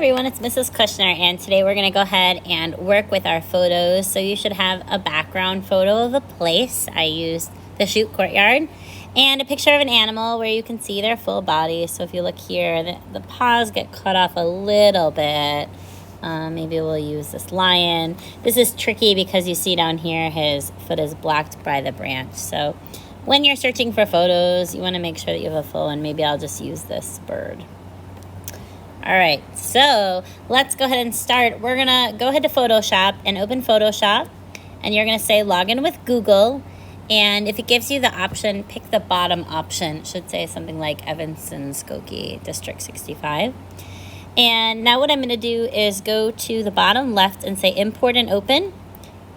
everyone, it's Mrs. Kushner, and today we're going to go ahead and work with our photos. So you should have a background photo of a place. I used the shoot courtyard, and a picture of an animal where you can see their full body. So if you look here, the paws get cut off a little bit. Maybe we'll use this lion. This is tricky because you see down here his foot is blocked by the branch. So when you're searching for photos, you want to make sure that you have a full one. Maybe I'll just use this bird. All right, so let's go ahead and start. We're gonna go ahead to Photoshop and open Photoshop, and you're gonna say login with Google. And if it gives you the option, pick the bottom option. It should say something like Evanston, Skokie, District 65. And now what I'm gonna do is go to the bottom left and say import and open.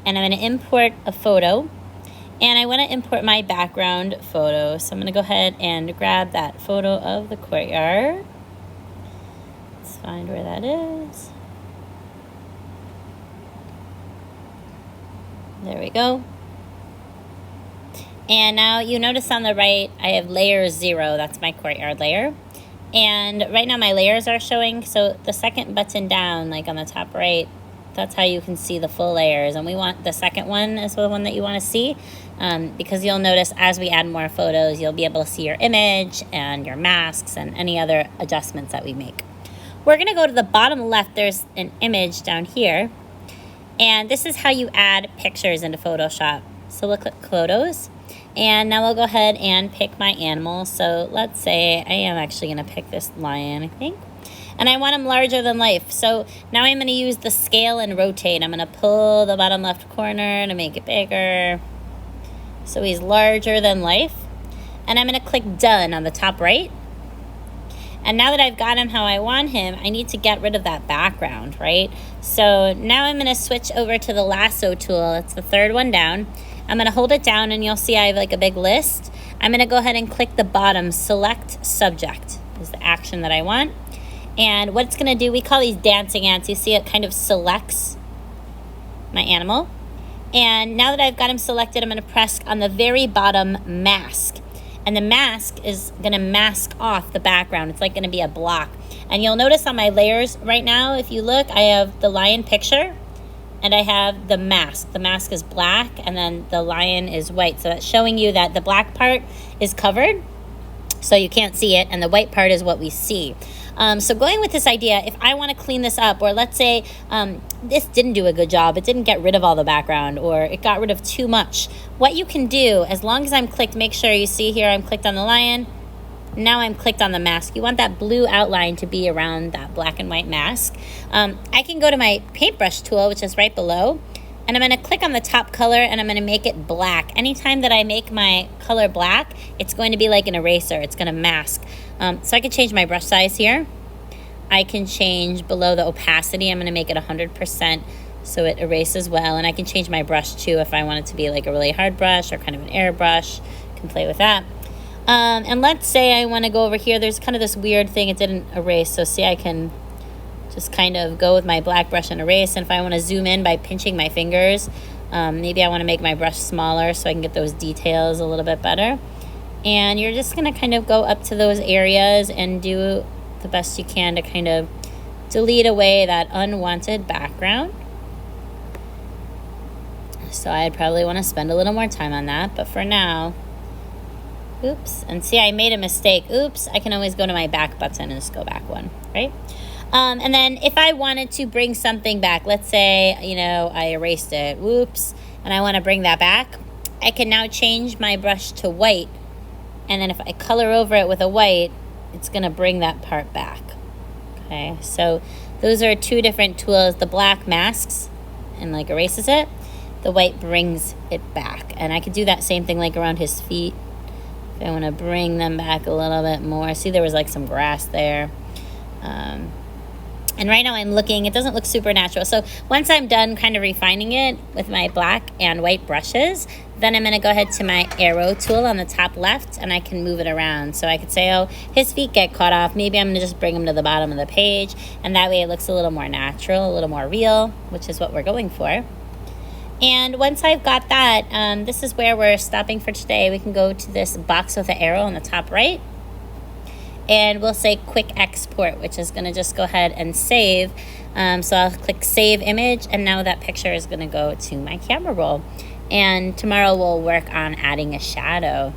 And I'm gonna import a photo. And I wanna import my background photo. So I'm gonna go ahead and grab that photo of the courtyard. Let's find where that is. There we go. And now you notice on the right, I have layer 0. That's my courtyard layer. And right now my layers are showing. So the second button down, like on the top right, that's how you can see the full layers. And we want the second one is the one that you want to see. Because you'll notice as we add more photos, you'll be able to see your image and your masks and any other adjustments that we make. We're going to go to the bottom left. There's an image down here. And this is how you add pictures into Photoshop. So we'll click Photos. And now we'll go ahead and pick my animal. So let's say I am actually going to pick this lion, I think. And I want him larger than life. So now I'm going to use the scale and rotate. I'm going to pull the bottom left corner to make it bigger. So he's larger than life. And I'm going to click Done on the top right. And now that I've got him how I want him, I need to get rid of that background, right? So now I'm going to switch over to the lasso tool. It's the third one down. I'm going to hold it down, and you'll see I have like a big list. I'm going to go ahead and click the bottom, Select Subject is the action that I want. And what it's going to do, we call these dancing ants. You see it kind of selects my animal. And now that I've got him selected, I'm going to press on the very bottom, Mask. And the mask is going to mask off the background. It's like going to be a block. And you'll notice on my layers right now, if you look, I have the lion picture and I have the mask. The mask is black and then the lion is white. So that's showing you that the black part is covered, so you can't see it, and the white part is what we see. So going with this idea, if I want to clean this up, or let's say this didn't do a good job, it didn't get rid of all the background, or it got rid of too much, what you can do, as long as I'm clicked, make sure you see here I'm clicked on the lion, now I'm clicked on the mask. You want that blue outline to be around that black and white mask. I can go to my paintbrush tool, which is right below, and I'm going to click on the top color and I'm going to make it black. Anytime that I make my color black, it's going to be like an eraser. It's going to mask. So I can change my brush size here. I can change below the opacity. I'm going to make it 100% so it erases well. And I can change my brush too if I want it to be like a really hard brush or kind of an airbrush. I can play with that. And let's say I want to go over here. There's kind of this weird thing. It didn't erase. So see, I can just kind of go with my black brush and erase. And if I want to zoom in by pinching my fingers, maybe I want to make my brush smaller so I can get those details a little bit better. And you're just going to kind of go up to those areas and do the best you can to kind of delete away that unwanted background. So I'd probably want to spend a little more time on that, but for now, oops, and see I made a mistake. Oops, I can always go to my back button and just go back one, right? And then if I wanted to bring something back, let's say, I erased it, whoops, and I want to bring that back, I can now change my brush to white, and then if I color over it with a white, it's going to bring that part back. Okay, so those are two different tools. The black masks and like erases it. The white brings it back. And I could do that same thing like around his feet. If I want to bring them back a little bit more. See, there was like some grass there. And right now I'm looking, it doesn't look super natural. So once I'm done kind of refining it with my black and white brushes, then I'm gonna go ahead to my arrow tool on the top left and I can move it around. So I could say, oh, his feet get cut off. Maybe I'm gonna just bring him to the bottom of the page. And that way it looks a little more natural, a little more real, which is what we're going for. And once I've got that, this is where we're stopping for today. We can go to this box with the arrow on the top right. and we'll say quick export, which is gonna just go ahead and save. So I'll click save image, and now that picture is gonna go to my camera roll. And tomorrow we'll work on adding a shadow.